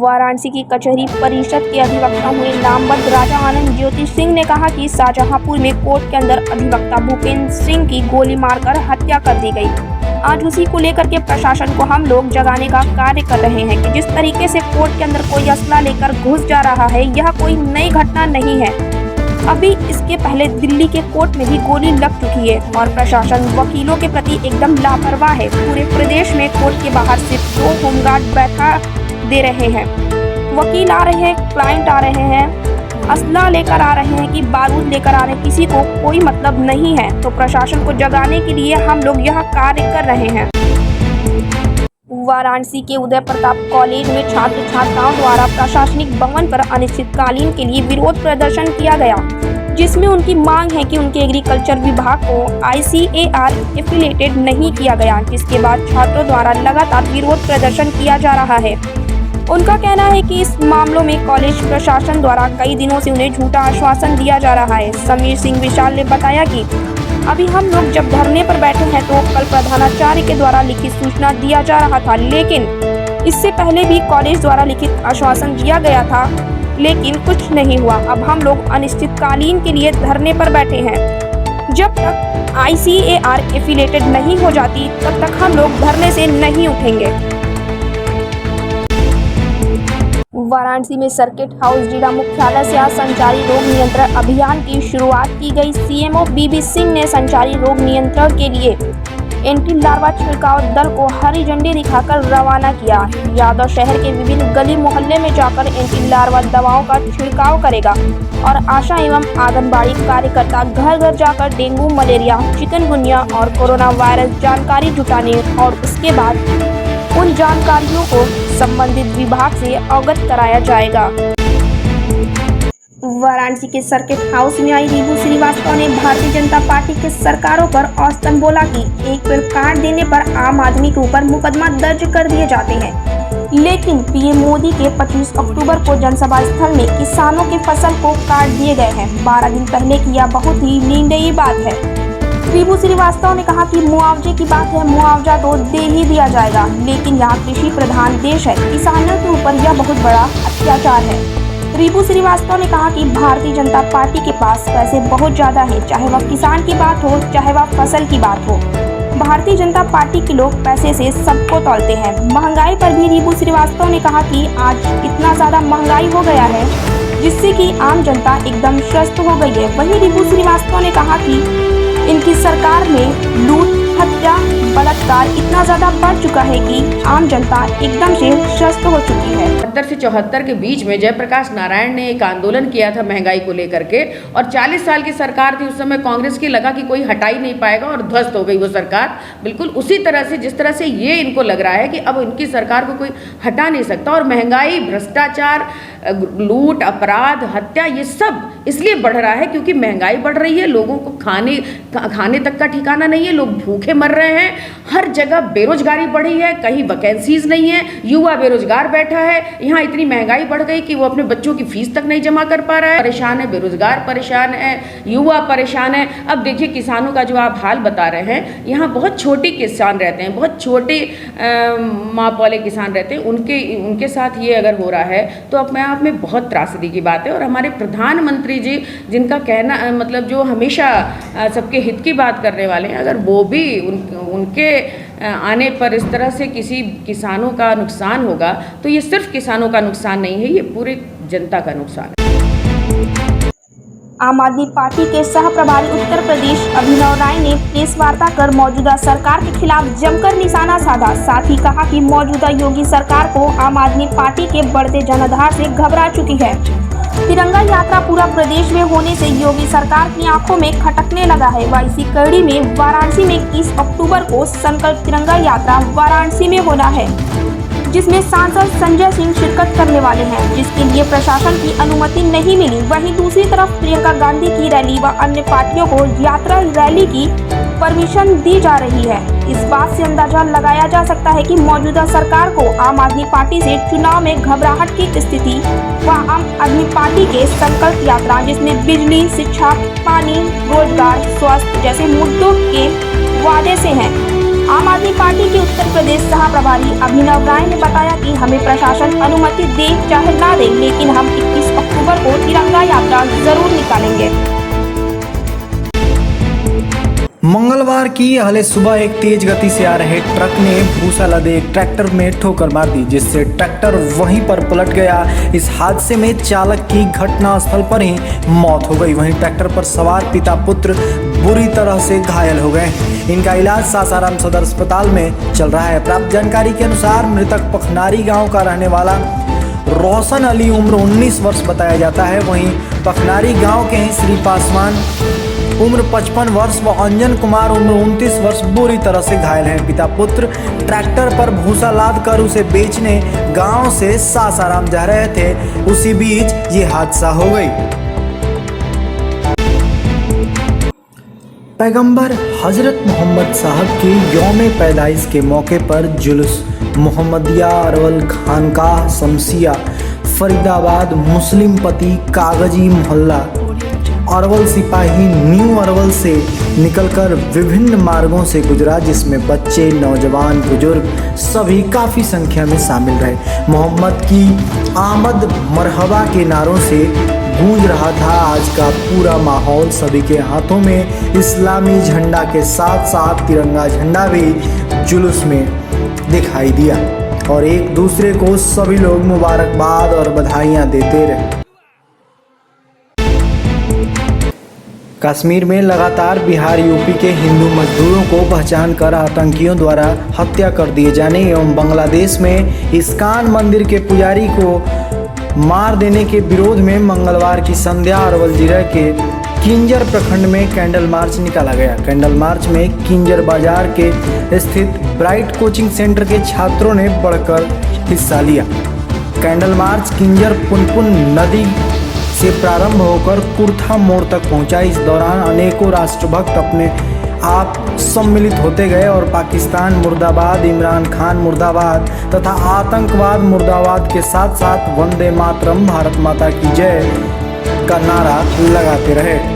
वाराणसी की कचहरी परिषद के अधिवक्ता हुए नामबद राजा आनंद ज्योति सिंह ने कहा कि शाहजहांपुर में कोर्ट के अंदर अधिवक्ता भूपेंद्र सिंह की गोली मारकर हत्या कर दी गई। आज उसी को लेकर के प्रशासन को हम लोग जगाने का कार्य कर रहे हैं कि जिस तरीके से कोर्ट के अंदर कोई असला लेकर घुस जा रहा है, यह कोई नई घटना नहीं है। अभी इसके पहले दिल्ली के कोर्ट में भी गोली लग चुकी है और प्रशासन वकीलों के प्रति एकदम लापरवाह है। पूरे प्रदेश में कोर्ट के बाहर सिर्फ 2 होमगार्ड बैठा दे रहे हैं। वकील आ रहे हैं, क्लाइंट आ रहे हैं, असला लेकर आ रहे हैं कि बारूद लेकर आ रहे हैं, किसी को कोई मतलब नहीं है। तो प्रशासन को जगाने के लिए हम लोग यह कार्य कर रहे हैं। वाराणसी के उदय प्रताप कॉलेज में छात्र छात्राओं द्वारा प्रशासनिक भवन पर अनिश्चितकालीन के लिए विरोध प्रदर्शन किया गया, जिसमें उनकी मांग है कि उनके एग्रीकल्चर विभाग को ICAR एफिलिएटेड नहीं किया गया, जिसके बाद छात्रों द्वारा लगातार विरोध प्रदर्शन किया जा रहा है। उनका कहना है कि इस मामलों में कॉलेज प्रशासन द्वारा कई दिनों से उन्हें झूठा आश्वासन दिया जा रहा है। समीर सिंह विशाल ने बताया कि अभी हम लोग जब धरने पर बैठे हैं तो कल प्रधानाचार्य के द्वारा लिखित सूचना दिया जा रहा था, लेकिन इससे पहले भी कॉलेज द्वारा लिखित आश्वासन दिया गया था, लेकिन कुछ नहीं हुआ। अब हम लोग अनिश्चितकालीन के लिए धरने पर बैठे हैं। जब तक ICAR एफिलिएटेड नहीं हो जाती तब तक हम लोग धरने से नहीं उठेंगे। वाराणसी में सर्किट हाउस जिला मुख्यालय से आज संचारी रोग नियंत्रण अभियान की शुरुआत की गई। CMO BB सिंह ने संचारी रोग नियंत्रण के लिए एंटी लार्वा छिड़काव दल को हरी झंडी दिखाकर रवाना किया। यादव शहर के विभिन्न गली मोहल्ले में जाकर एंटी लार्वा दवाओं का छिड़काव करेगा और आशा एवं आंगनबाड़ी कार्यकर्ता घर घर जाकर डेंगू, मलेरिया, चिकनगुनिया और कोरोना वायरस जानकारी जुटाने और उसके बाद उन जानकारियों को संबंधित विभाग से अवगत कराया जाएगा। वाराणसी के सर्किट हाउस में आई रीबू श्रीवास्तव ने भारतीय जनता पार्टी के सरकारों पर औसतन बोला कि एक पेड़ काट देने पर आम आदमी के ऊपर मुकदमा दर्ज कर दिए जाते हैं, लेकिन PM मोदी के 25 अक्टूबर को जनसभा स्थल में किसानों के फसल को काट दिए गए हैं। 12 दिन पहले की यह बहुत ही निंदनीय बात है। रीबू श्रीवास्तव ने कहा कि मुआवजे की बात है, मुआवजा तो दे ही दिया जाएगा, लेकिन यहाँ कृषि प्रधान देश है, किसानों के ऊपर यह बहुत बड़ा अत्याचार है। रीबू श्रीवास्तव ने कहा कि भारतीय जनता पार्टी के पास पैसे बहुत ज़्यादा है, चाहे वह किसान की बात हो, चाहे वह फसल की बात हो। भारतीय जनता पार्टी के लोग पैसे से सबको तौलते हैं। महंगाई पर भी रीबू श्रीवास्तव ने कहा कि आज इतना ज़्यादा महंगाई हो गया है जिससे कि आम जनता एकदम त्रस्त हो गई है। वहीं रीबू श्रीवास्तव ने कहा कि इनकी सरकार में लूट, हत्या, बलात्कार इतना ज्यादा बढ़ चुका है कि आम जनता एकदम से त्रस्त हो चुकी है। 70 से 74 के बीच में जयप्रकाश नारायण ने एक आंदोलन किया था महंगाई को लेकर के, और 40 साल की सरकार थी उस समय कांग्रेस की, लगा कि कोई हटा ही नहीं पाएगा और ध्वस्त हो गई वो सरकार। बिल्कुल उसी तरह से जिस तरह से ये इनको लग रहा है कि अब इनकी सरकार को कोई हटा नहीं सकता, और महंगाई, भ्रष्टाचार, लूट, अपराध, हत्या, ये सब इसलिए बढ़ रहा है क्योंकि महंगाई बढ़ रही है, लोगों को खाने तक का ठिकाना नहीं है, लोग भूखे मर रहे हैं, हर जगह बेरोजगारी बढ़ी है, कहीं वैकेंसीज नहीं है, युवा बेरोजगार बैठा है। यहाँ इतनी महंगाई बढ़ गई कि वो अपने बच्चों की फीस तक नहीं जमा कर पा रहा है, परेशान है, बेरोजगार परेशान है, युवा परेशान है। अब देखिए किसानों का जो आप हाल बता रहे हैं, यहाँ बहुत छोटे किसान रहते हैं, बहुत छोटे माप वाले किसान रहते हैं, उनके साथ ये अगर हो रहा है तो अपने आप में बहुत त्रासदी की बात है। और हमारे प्रधानमंत्री जी, जिनका कहना मतलब जो हमेशा सबके हित की बात करने वाले हैं, अगर वो भी उनके आने पर इस तरह से किसी किसानों का नुकसान होगा तो ये सिर्फ किसानों का नुकसान नहीं है, ये पूरी जनता का नुकसान है। आम आदमी पार्टी के सह प्रभारी उत्तर प्रदेश अभिनव राय ने प्रेस वार्ता कर मौजूदा सरकार के खिलाफ जमकर निशाना साधा। साथ ही कहा कि मौजूदा योगी सरकार को आम आदमी पार्टी के बढ़ते जनाधार से घबरा चुकी है। तिरंगा यात्रा पूरा प्रदेश में होने से योगी सरकार की आंखों में खटकने लगा है। इसी कड़ी में वाराणसी में 21 अक्टूबर को संकल्प तिरंगा यात्रा वाराणसी में होना है, जिसमें सांसद संजय सिंह शिरकत करने वाले हैं, जिसके लिए प्रशासन की अनुमति नहीं मिली। वहीं दूसरी तरफ प्रियंका गांधी की रैली व अन्य पार्टियों को यात्रा रैली की परमिशन दी जा रही है। इस बात से अंदाजा लगाया जा सकता है कि मौजूदा सरकार को आम आदमी पार्टी से चुनाव में घबराहट की स्थिति व आम आदमी पार्टी के संकल्प यात्रा, जिसमें बिजली, शिक्षा, पानी, रोजगार, स्वास्थ्य जैसे मुद्दों के वादे से हैं, आम आदमी पार्टी के उत्तर प्रदेश सह प्रभारी अभिनव राय ने बताया कि हमें प्रशासन अनुमति दे चाहे ना दे, लेकिन हम 21 अक्टूबर को तिरंगा यात्रा जरूर निकालेंगे। मंगलवार की अहले सुबह एक तेज गति से आ रहे ट्रक ने भूसा लदे एक ट्रैक्टर में ठोकर मार दी, जिससे ट्रैक्टर वहीं पर पलट गया। इस हादसे में चालक की घटनास्थल पर ही मौत हो गई। वहीं ट्रैक्टर पर सवार पिता पुत्र बुरी तरह से घायल हो गए। इनका इलाज सासाराम सदर अस्पताल में चल रहा है। प्राप्त जानकारी के अनुसार मृतक पखनारी गाँव का रहने वाला रोशन अली उम्र 19 वर्ष बताया जाता है। वहीं पखनारी गाँव के ही श्री पासवान उम्र 55 वर्ष व अंजन कुमार उम्र 29 वर्ष बुरी तरह से घायल हैं। पिता पुत्र ट्रैक्टर पर भूसा लाद कर उसे बेचने गांव से सासाराम जा रहे थे। उसी बीच ये हादसा हो गई। पैगंबर हजरत मोहम्मद साहब की यौम पैदाइश के मौके पर जुलूस मोहम्मदिया अरवल खानकाह शमसिया फरीदाबाद मुस्लिम पति कागजी मोहल्ला अरवल सिपाही न्यू अरवल से निकलकर विभिन्न मार्गों से गुजरा, जिसमें बच्चे नौजवान बुजुर्ग सभी काफ़ी संख्या में शामिल रहे। मोहम्मद की आमद मरहबा के नारों से गूंज रहा था आज का पूरा माहौल। सभी के हाथों में इस्लामी झंडा के साथ साथ तिरंगा झंडा भी जुलूस में दिखाई दिया और एक दूसरे को सभी लोग मुबारकबाद और बधाइयाँ देते रहे। कश्मीर में लगातार बिहार यूपी के हिंदू मजदूरों को पहचान कर आतंकियों द्वारा हत्या कर दिए जाने एवं बांग्लादेश में इस्कान मंदिर के पुजारी को मार देने के विरोध में मंगलवार की संध्या अरवल जिले के किंजर प्रखंड में कैंडल मार्च निकाला गया। कैंडल मार्च में किंजर बाजार के स्थित ब्राइट कोचिंग सेंटर के छात्रों ने बढ़कर हिस्सा लिया। कैंडल मार्च किंजर पुनपुन नदी से प्रारंभ होकर कुर्था मोड़ तक पहुंचा। इस दौरान अनेकों राष्ट्रभक्त अपने आप सम्मिलित होते गए और पाकिस्तान मुर्दाबाद, इमरान खान मुर्दाबाद तथा आतंकवाद मुर्दाबाद के साथ साथ वंदे मातरम, भारत माता की जय का नारा लगाते रहे।